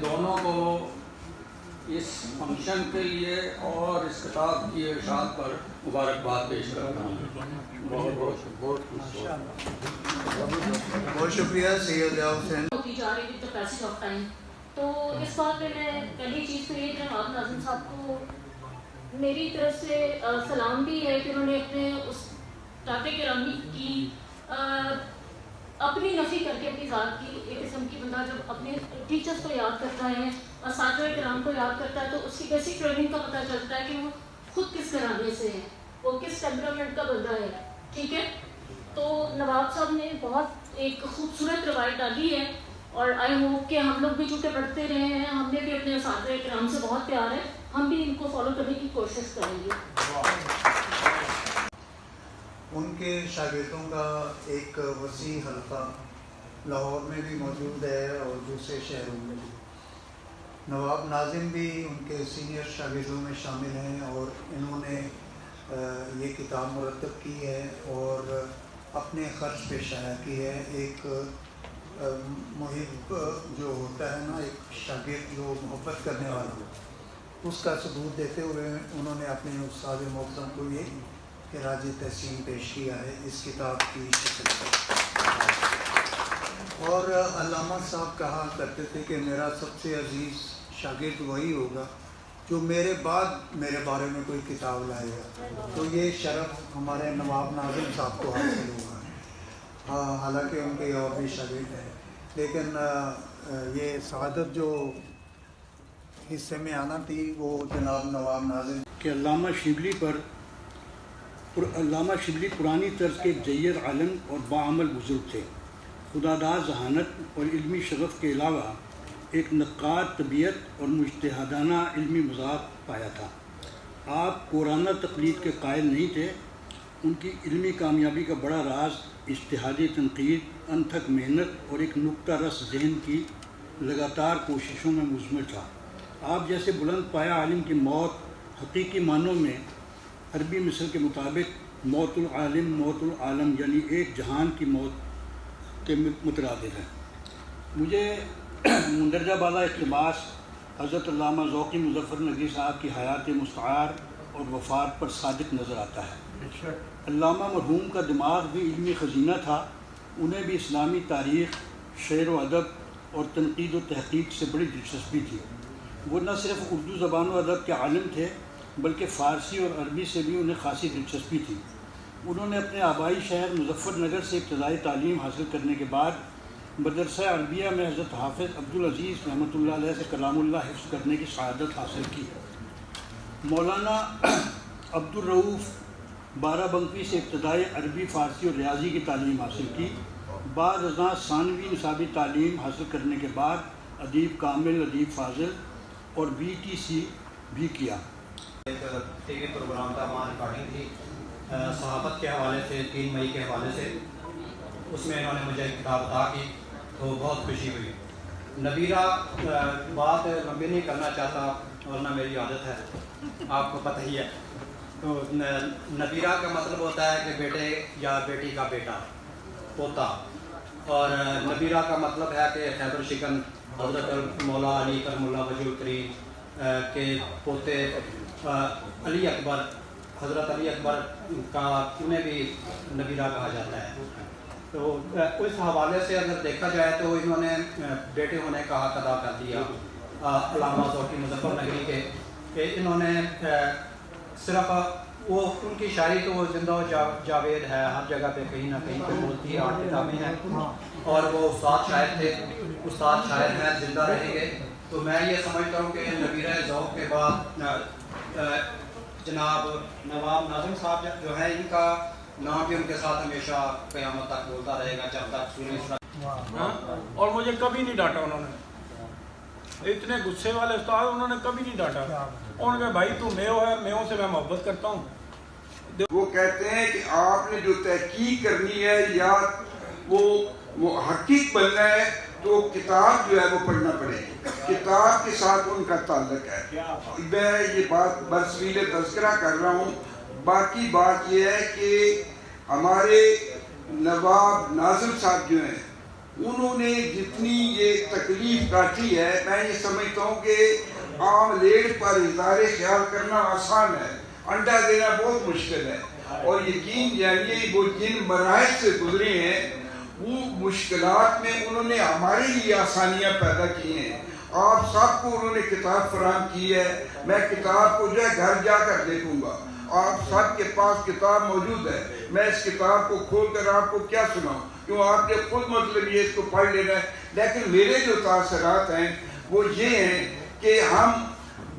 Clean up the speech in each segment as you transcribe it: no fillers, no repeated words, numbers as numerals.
دونوں کو اس فنکشن کے لیے اور اس کتاب کی اشاعت پر مبارکباد پیش کرتا ہوں. بہت شکریہ سید ضیاء حسین. ہوتی جا رہی تھی پیسج آف ٹائم. تو اس بات میں پہلی چیز تو یہ جناب ناظم صاحب کو میری طرف سے سلام بھی ہے کہ انہوں نے اپنے اس ٹاٹے گرامی کی اپنی نفی کر کے اپنی ذات کی ایک قسم کی بندہ جب اپنے ٹیچرز کو یاد کرتا ہے اساتذہ کرام کو یاد کرتا ہے تو اس کی بیسک ٹریننگ کا پتہ چلتا ہے کہ وہ خود کس گھرانے سے ہے, وہ کس ٹیمپرامنٹ کا بندہ ہے. ٹھیک ہے, تو نواب صاحب نے بہت ایک خوبصورت روایت ڈالی ہے اور آئی ہوپ کہ ہم لوگ بھی چونکہ پڑھتے رہے ہیں, ہم نے بھی اپنے اساتذہ کرام سے بہت پیار ہے, ہم بھی ان کو فالو کرنے کی کوشش کریں گے. ان کے شاگردوں کا ایک وسیع حلقہ لاہور میں بھی موجود ہے اور دوسرے شہروں میں بھی. نواب ناظم بھی ان کے سینئر شاگردوں میں شامل ہیں اور انہوں نے یہ کتاب مرتب کی ہے اور اپنے خرچ پہ شائع کی ہے. ایک محب جو ہوتا ہے نا, ایک شاگرد جو محبت کرنے والا, اس کا ثبوت دیتے ہوئے انہوں نے اپنے استاد محترم کو یہ خراج تحسین پیش کیا ہے اس کتاب کی شکل پر. اور علامہ صاحب کہا کرتے تھے کہ میرا سب سے عزیز شاگرد وہی ہوگا جو میرے بعد میرے بارے میں کوئی کتاب لائے گا. تو یہ شرف ہمارے نواب ناظم صاحب کو حاصل ہوگا. حالانکہ ان کے اور بھی شاگرد ہیں, لیکن یہ سعادت جو حصے میں آنا تھی وہ جناب نواب ناظم کہ علامہ شبلی پرانی طرز کے ایک جید عالم اور باعمل بزرگ تھے. خداداد ذہانت اور علمی شغف کے علاوہ ایک نقاد طبیعت اور مجتہدانہ علمی مذاق پایا تھا. آپ قرآنہ تقلید کے قائل نہیں تھے. ان کی علمی کامیابی کا بڑا راز اجتہادی تنقید, انتھک محنت اور ایک نکتہ رس ذہن کی لگاتار کوششوں میں مضمر تھا. آپ جیسے بلند پایہ عالم کی موت حقیقی معنوں میں عربی مثل کے مطابق موت العالم موت العالم یعنی ایک جہان کی موت کے مترادف ہے. مجھے مندرجہ بالا اقتباس حضرت علامہ ذوقی مظفر نقوی صاحب کی حیات مستعار اور وفات پر صادق نظر آتا ہے. علامہ مرحوم کا دماغ بھی علمی خزینہ تھا. انہیں بھی اسلامی تاریخ, شعر و ادب اور تنقید و تحقیق سے بڑی دلچسپی تھی. وہ نہ صرف اردو زبان و ادب کے عالم تھے بلکہ فارسی اور عربی سے بھی انہیں خاصی دلچسپی تھی. انہوں نے اپنے آبائی شہر مظفر نگر سے ابتدائی تعلیم حاصل کرنے کے بعد مدرسہ عربیہ میں حضرت حافظ عبدالعزیز رحمۃ اللہ علیہ سے کلام اللہ حفظ کرنے کی سعادت حاصل کی. مولانا عبدالرؤوف بارہ بنکی سے ابتدائی عربی, فارسی اور ریاضی کی تعلیم حاصل کی. بعد ازاں ثانوی نصابی تعلیم حاصل کرنے کے بعد ادیب کامل, ادیب فاضل اور VTC بھی کیا. ایک ٹی وی پروگرام تھا, وہاں ریکارڈنگ تھی صحافت کے حوالے سے 3 مئی کے حوالے سے. اس میں انہوں نے مجھے ایک کتاب عطا کی تو بہت خوشی ہوئی. نبیرہ بات لمبی نہیں کرنا چاہتا ورنہ میری عادت ہے, آپ کو پتہ ہی ہے. تو نبیرہ کا مطلب ہوتا ہے کہ بیٹے یا بیٹی کا بیٹا, پوتا. اور نبیرہ کا مطلب ہے کہ خیبر شکن حضرت مولا علی کرم اللہ وجہ الکریم کے پوتے علی اکبر, حضرت علی اکبر کا انہیں بھی نبیرہ کہا جاتا ہے. تو اس حوالے سے اگر دیکھا جائے تو انہوں نے بیٹے ہونے کا حق ادا کر دیا علامہ ذوقی مظفر نگری کے, کہ انہوں نے صرف وہ ان کی شاعری تو زندہ و جاوید ہے, ہر جگہ پہ کہیں نہ کہیں پہ بولتی ہے, 8 کتابیں ہیں اور وہ استاد شاعر تھے, استاد شاعر ہیں, زندہ رہیں گے. تو میں یہ سمجھتا ہوں کہ نبیرہ ذوق کے بعد جناب نواب ناظم صاحب جو ہیں, ان کا نام بھی ان کے ساتھ ہمیشہ قیامت تک بولتا رہے گا جب تک سورج. اور مجھے کبھی نہیں ڈانٹا انہوں نے, اتنے غصے والے استاد انہوں نے کبھی نہیں ڈانٹا. انہوں نے کہا بھائی تو میو ہے, میو سے میں محبت کرتا ہوں. وہ کہتے ہیں کہ آپ نے جو تحقیق کرنی ہے یا وہ محقق بننا ہے تو کتاب جو ہے وہ پڑھنا پڑے گی, کتاب کے ساتھ ان کا تعلق ہے. میں یہ بات برسویل تذکرہ کر رہا ہوں. باقی بات یہ ہے کہ ہمارے نواب ناظم صاحب جو ہیں انہوں نے جتنی یہ تکلیف کاٹی ہے، میں یہ سمجھتا ہوں کہ عام لیڈ پر اظہار خیال کرنا آسان ہے، انڈا دینا بہت مشکل ہے، اور یقین جانیے وہ جن مراحل سے گزرے ہیں وہ مشکلات میں انہوں نے ہمارے لیے آسانیاں پیدا کی ہیں۔ آپ سب کو انہوں نے کتاب فراہم کی ہے، میں کتاب کو جو ہے گھر جا کر دیکھوں گا، آپ سب کے پاس کتاب موجود ہے، میں اس کتاب کو کھول کر آپ کو کیا سناؤں، کیوں آپ نے خود مطلب یہ اس کو پڑھ لینا ہے۔ لیکن میرے جو تاثرات ہیں وہ یہ ہیں کہ ہم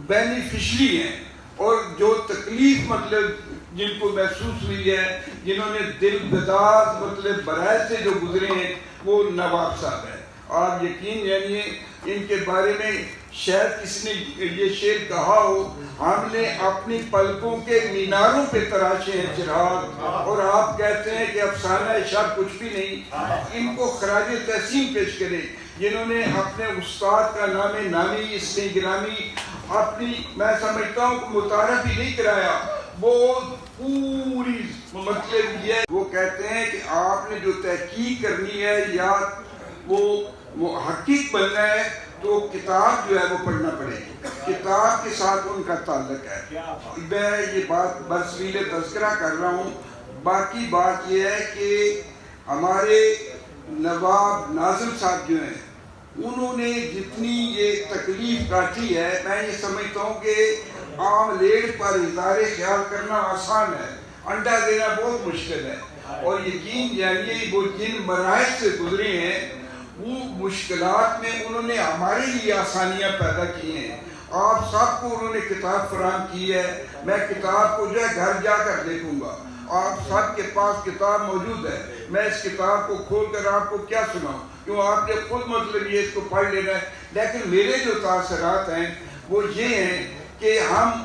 بینیفیشری ہیں، اور جو تکلیف مطلب جن کو محسوس ہوئی ہے، جنہوں نے دل گداز مطلب برائے سے جو گزرے ہیں، وہ نواب صاحب ہیں۔ آپ یقین جانیے ان کے بارے میں شاید کسی نے یہ شعر کہا ہو، ہم نے اپنی پلکوں کے میناروں پہ تراشے ہیں چراغ، اور آپ کہتے ہیں کہ افسانہ شب کچھ بھی نہیں۔ ان کو خراج تحسین پیش کرے جنہوں نے اپنے استاد کا نام نامی اسم گرامی اپنی، میں سمجھتا ہوں متعارف ہی نہیں کرایا، وہ پوری مطلب یہ وہ کہتے ہیں کہ آپ نے جو تحقیق کرنی ہے یا وہ محقق بننا ہے تو کتاب جو ہے وہ پڑھنا پڑے گی، کتاب کے ساتھ ان کا تعلق ہے۔ میں یہ بات برسویل تذکرہ کر رہا ہوں، باقی بات یہ ہے کہ ہمارے نواب ناظم صاحب جو ہیں انہوں نے جتنی یہ تکلیف کاٹی ہے، میں یہ سمجھتا ہوں کہ عام لیڈ پر اظہار خیال کرنا آسان ہے، انڈا دینا بہت مشکل ہے، اور یقین جانیے وہ جن مراحل سے گزرے ہیں وہ مشکلات میں انہوں نے ہمارے لیے آسانیاں پیدا کی ہیں۔ آپ سب کو انہوں نے کتاب فراہم کی ہے، میں کتاب کو جو ہے گھر جا کر دیکھوں گا، آپ سب کے پاس کتاب موجود ہے، میں اس کتاب کو کھول کر آپ کو کیا سناؤں، کیوں آپ نے خود مطلب یہ اس کو پڑھ لینا ہے۔ لیکن میرے جو تاثرات ہیں وہ یہ ہیں کہ ہم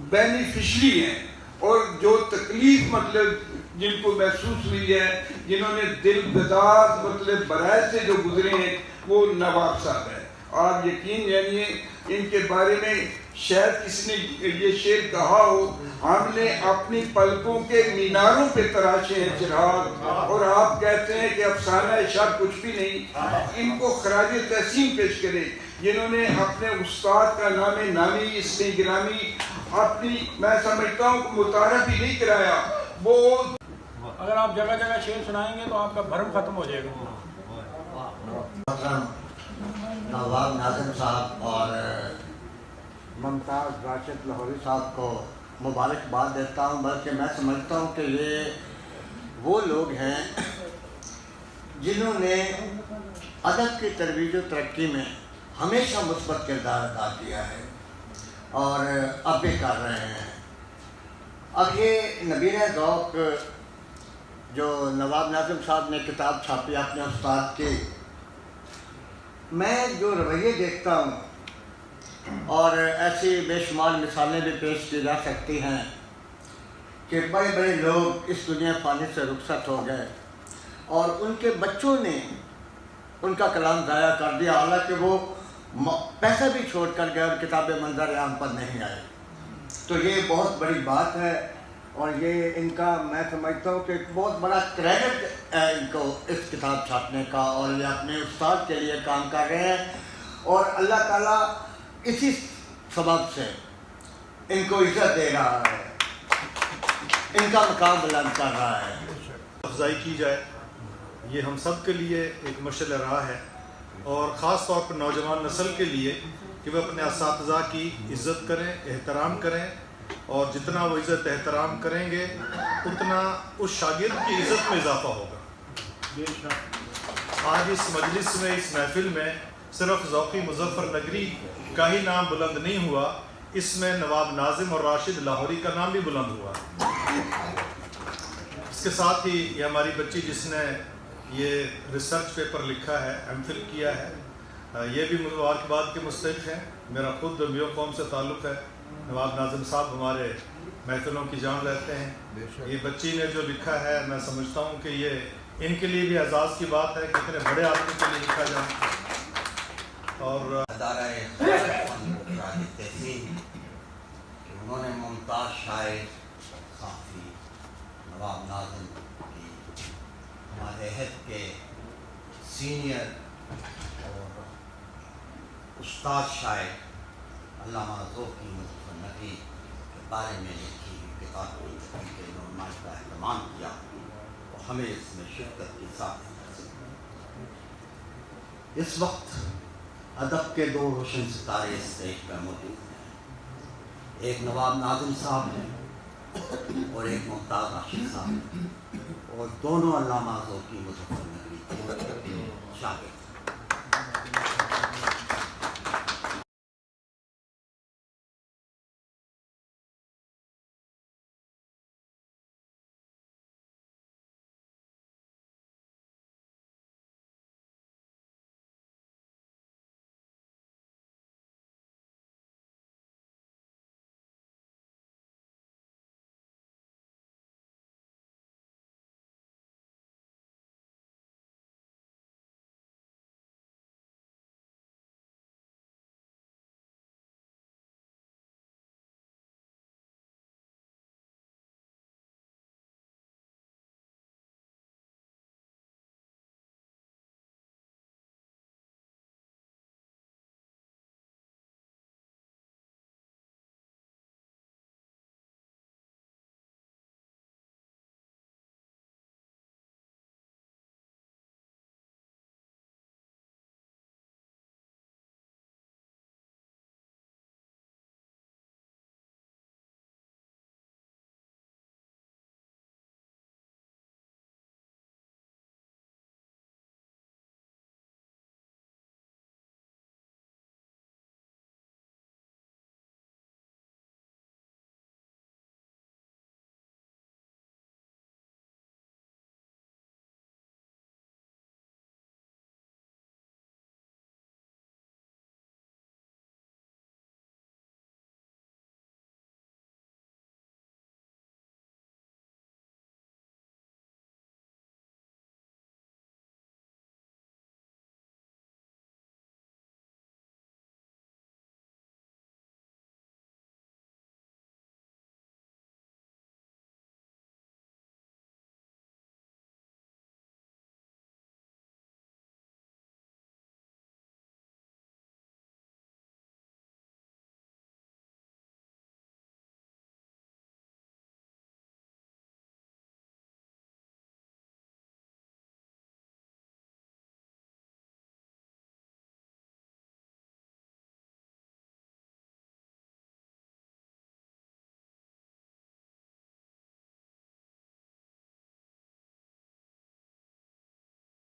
بینیفیشری ہیں، اور جو تکلیف مطلب جن کو محسوس ہوئی ہے، جنہوں نے دل گداز مطلب برائے سے جو گزرے ہیں، وہ نواب صاحب ہیں۔ آپ یقین جانیے ان کے بارے میں شاید کسی نے یہ شعر کہا ہو، ہم نے اپنی پلکوں کے میناروں پہ تراشے ہیں چراغ، اور آپ کہتے ہیں کہ افسانہ شب کچھ بھی نہیں۔ ان کو خراج تحسین پیش کرے جنہوں نے اپنے استاد کا نام نامی اسم گرامی اپنی، میں سمجھتا ہوں متعارف ہی نہیں کرایا، وہ اگر آپ جگہ جگہ شعر سنائیں گے تو آپ کا بھرم ختم ہو جائے گا۔ نواب ناظم صاحب اور ممتاز راشد لاہوری صاحب کو مبارکباد دیتا ہوں، بلکہ میں سمجھتا ہوں کہ یہ وہ لوگ ہیں جنہوں نے ادب کی ترویج و ترقی میں ہمیشہ مثبت کردار ادا کیا ہے اور اب بھی کر رہے ہیں۔ اب یہ نبیرہ ذوق جو نواب ناظم صاحب نے کتاب چھاپی اپنے استاد کی، میں جو رویے دیکھتا ہوں اور ایسی بے شمار مثالیں بھی پیش کی جا سکتی ہیں کہ بڑے بڑے لوگ اس دنیا فانی سے رخصت ہو گئے اور ان کے بچوں نے ان کا کلام ضائع کر دیا، حالانکہ وہ پیسہ بھی چھوڑ کر گئے اور کتاب منظر عام پر نہیں آئے۔ تو یہ بہت بڑی بات ہے، اور یہ ان کا میں سمجھتا ہوں کہ بہت بڑا کریڈٹ ہے ان کو اس کتاب چھاپنے کا، اور یہ اپنے استاد کے لیے کام کر رہے ہیں، اور اللہ تعالیٰ اسی سبب سے ان کو عزت دے رہا ہے، ان کا مقام بلند کر رہا ہے۔ افزائی کی جائے، یہ ہم سب کے لیے ایک مشعل راہ ہے، اور خاص طور پر نوجوان نسل کے لیے کہ وہ اپنے اساتذہ کی عزت کریں، احترام کریں، اور جتنا وہ عزت احترام کریں گے اتنا اس شاگرد کی عزت میں اضافہ ہوگا۔ آج اس مجلس میں، اس محفل میں صرف ذوقی مظفر نگری کا ہی نام بلند نہیں ہوا، اس میں نواب ناظم اور راشد لاہوری کا نام بھی بلند ہوا۔ اس کے ساتھ ہی یہ ہماری بچی جس نے یہ ریسرچ پیپر لکھا ہے، ایم فل کیا ہے، یہ بھی مبارکباد کے مستحق ہیں۔ میرا خود میو قوم سے تعلق ہے، نواب ناظم صاحب ہمارے محفلوں کی جان رہتے ہیں۔ یہ بچی نے جو لکھا ہے میں سمجھتا ہوں کہ یہ ان کے لیے بھی اعزاز کی بات ہے کہ اتنے بڑے آدمی کے لیے لکھا جائے۔ اور ادارہ تحسین کہ انہوں نے ممتاز شاعر صحافی نواب ناظم کی ہمارے عہد کے سینئر استاد شاعر علامہ ذوقی مظفر نقوی کے بارے میں لکھی کتاب کے نمائش کا اہتمام کیا اور ہمیں اس میں شرکت کی ساتھ اس وقت ادب کے دو روشن ستارے اسٹیج پر موجود ہیں، ایک نواب ناظم صاحب ہیں اور ایک ممتاز راشد صاحب ہیں، اور دونوں علامہ ذوقی مظفر نقوی کے شاگرد